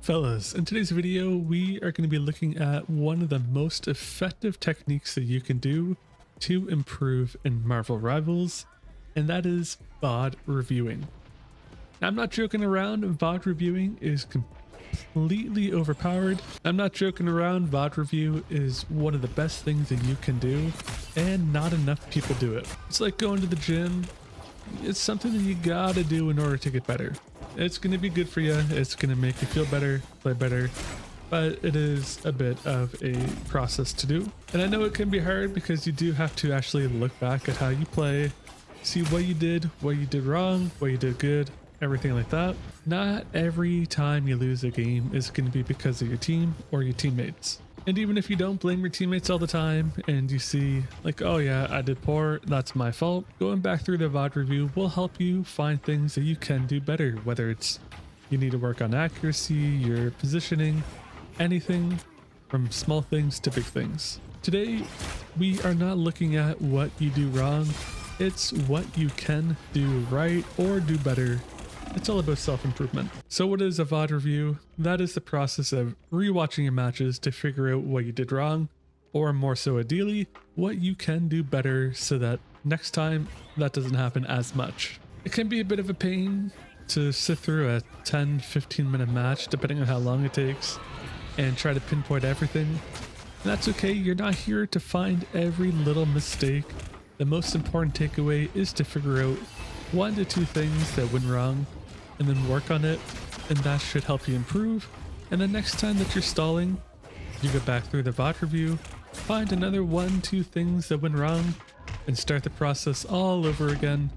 Fellas, in today's video, we are going to be looking at one of the most effective techniques that you can do to improve in Marvel Rivals, and that is VOD reviewing. Now, I'm not joking around, VOD reviewing is completely overpowered. I'm not joking around, VOD review is one of the best things that you can do, and not enough people do it. It's like going to the gym. It's something that you gotta do in order to get better. It's going to be good for you. It's going to make you feel better, play better, but it is a bit of a process to do. And I know it can be hard because you do have to actually look back at how you play, see what you did wrong, what you did good, everything like that. Not every time you lose a game is going to be because of your team or your teammates. And even if you don't blame your teammates all the time and you see like, oh yeah, I did poor, that's my fault, going back through the VOD review will help you find things that you can do better, whether it's you need to work on accuracy, your positioning, anything from small things to big things. Today, we are not looking at what you do wrong, it's what you can do right or do better. It's all about self-improvement. So what is a VOD review? That is the process of rewatching your matches to figure out what you did wrong, or more so ideally, what you can do better so that next time that doesn't happen as much. It can be a bit of a pain to sit through a 10-15 minute match, depending on how long it takes, and try to pinpoint everything. And that's okay, you're not here to find every little mistake. The most important takeaway is to figure out 1 to 2 things that went wrong and then work on it, and that should help you improve. And the next time that you're stalling, you go back through the VOD review, find another 1-2 things that went wrong, and start the process all over again,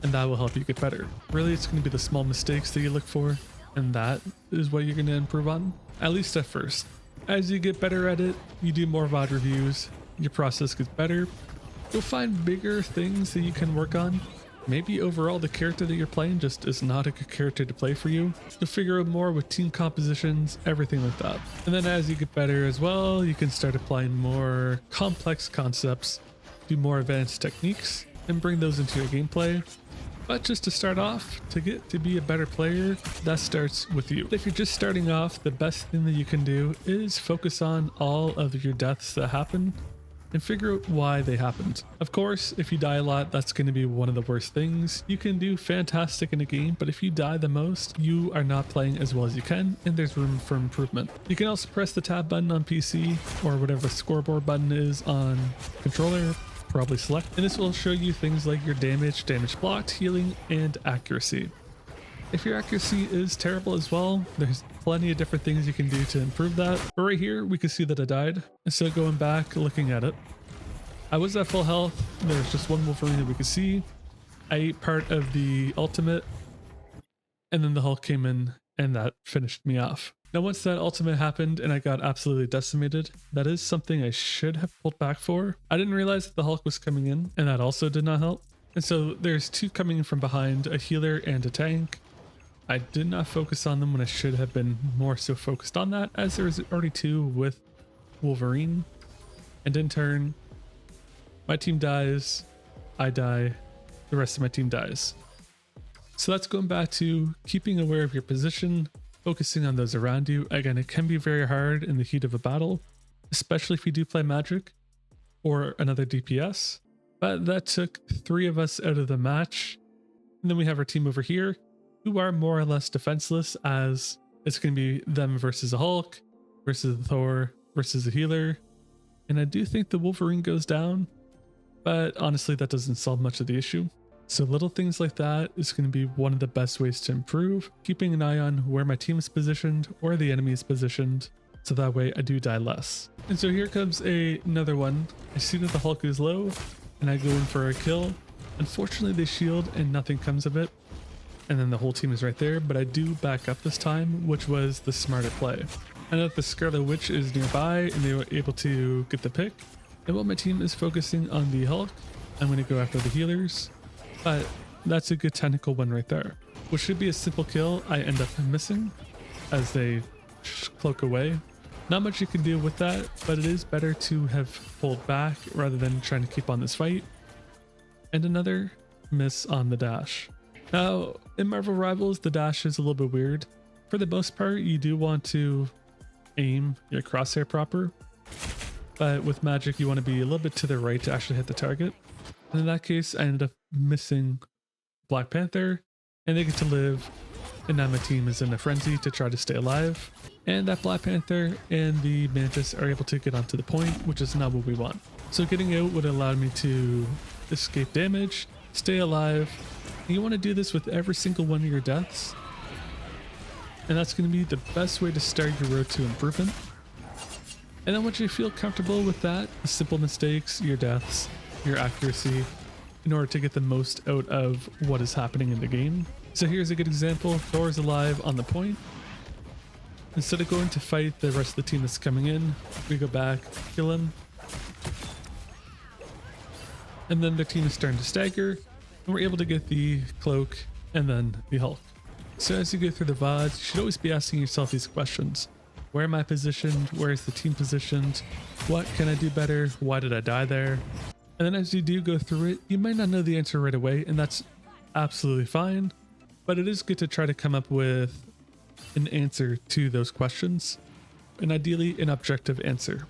and that will help you get better. Really, it's going to be the small mistakes that you look for, and that is what you're going to improve on, at least at first. As you get better at it, you do more VOD reviews, your process gets better, you'll find bigger things that you can work on. Maybe overall the character that you're playing just is not a good character to play for you. You'll figure out more with team compositions, everything like that. And then as you get better as well, you can start applying more complex concepts, do more advanced techniques, and bring those into your gameplay. But just to start off, to get to be a better player, that starts with you. If you're just starting off, the best thing that you can do is focus on all of your deaths that happen and figure out why they happened. Of course, if you die a lot, that's going to be one of the worst things. You can do fantastic in a game, but if you die the most, you are not playing as well as you can, and there's room for improvement. You can also press the tab button on PC or whatever the scoreboard button is on controller, probably select, and this will show you things like your damage blocked, healing, and accuracy. If your accuracy is terrible as well, there's plenty of different things you can do to improve that. But right here, we can see that I died. And so going back, looking at it, I was at full health. There was just one Wolverine that we could see. I ate part of the ultimate, and then the Hulk came in, and that finished me off. Now, once that ultimate happened and I got absolutely decimated, that is something I should have pulled back for. I didn't realize that the Hulk was coming in, and that also did not help. And so there's 2 coming from behind, a healer and a tank. I did not focus on them when I should have been more so focused on that, as there was already 2 with Wolverine. And in turn, my team dies, I die, the rest of my team dies. So that's going back to keeping aware of your position, focusing on those around you. Again, it can be very hard in the heat of a battle, especially if you do play Magic or another DPS. But that took 3 of us out of the match. And then we have our team over here, who are more or less defenseless, as it's going to be them versus a Hulk, versus a Thor, versus a healer. And I do think the Wolverine goes down, but honestly that doesn't solve much of the issue. So little things like that is going to be one of the best ways to improve, keeping an eye on where my team is positioned or the enemy is positioned, so that way I do die less. And so here comes another one. I see that the Hulk is low, and I go in for a kill. Unfortunately they shield and nothing comes of it. And then the whole team is right there, but I do back up this time, which was the smarter play. I know that the Scarlet Witch is nearby and they were able to get the pick. And while my team is focusing on the Hulk, I'm going to go after the healers. But that's a good technical one right there. Which should be a simple kill, I end up missing as they cloak away. Not much you can do with that, but it is better to have pulled back rather than trying to keep on this fight. And another miss on the dash. Now, in Marvel Rivals, the dash is a little bit weird. For the most part, you do want to aim your crosshair proper, but with magic you want to be a little bit to the right to actually hit the target. And in that case, I ended up missing Black Panther, and they get to live, and now my team is in a frenzy to try to stay alive. And that Black Panther and the Mantis are able to get onto the point, which is not what we want. So getting out would allow me to escape damage, stay alive, and you want to do this with every single one of your deaths. And that's going to be the best way to start your road to improvement. And then once you feel comfortable with that, the simple mistakes, your deaths, your accuracy, in order to get the most out of what is happening in the game. So here's a good example. Thor is alive on the point. Instead of going to fight the rest of the team that's coming in, we go back, kill him. And then their team is starting to stagger, and we're able to get the cloak and then the Hulk. So as you go through the VODs, you should always be asking yourself these questions. Where am I positioned? Where is the team positioned? What can I do better? Why did I die there? And then as you do go through it, you might not know the answer right away, and that's absolutely fine, but it is good to try to come up with an answer to those questions, and ideally an objective answer.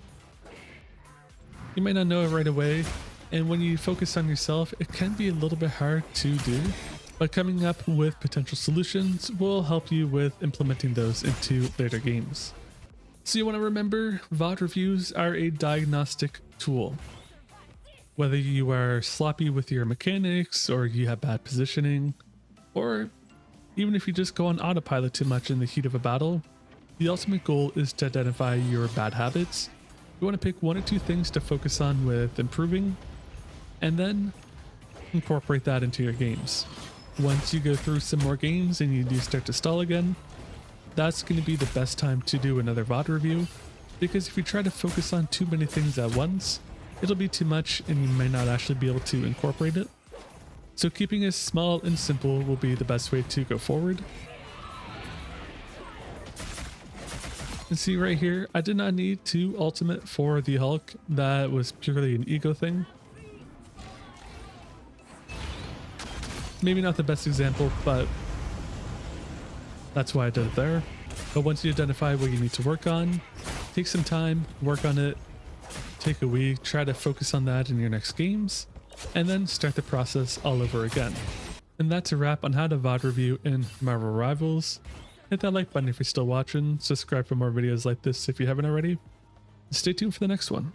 You might not know it right away, and when you focus on yourself, it can be a little bit hard to do, but coming up with potential solutions will help you with implementing those into later games. So you want to remember, VOD reviews are a diagnostic tool. Whether you are sloppy with your mechanics, or you have bad positioning, or even if you just go on autopilot too much in the heat of a battle, the ultimate goal is to identify your bad habits. You want to pick 1 or 2 things to focus on with improving, and then incorporate that into your games. Once you go through some more games and you do start to stall again, that's going to be the best time to do another VOD review, because if you try to focus on too many things at once, it'll be too much and you may not actually be able to incorporate it. So keeping it small and simple will be the best way to go forward. And see right here, I did not need 2 ultimate for the Hulk. That was purely an ego thing. Maybe not the best example, but that's why I did it there. But once you identify what you need to work on, take some time, work on it, take a week, try to focus on that in your next games, and then start the process all over again. And that's a wrap on how to VOD review in Marvel Rivals. Hit that like button if you're still watching, subscribe for more videos like this if you haven't already. Stay tuned for the next one.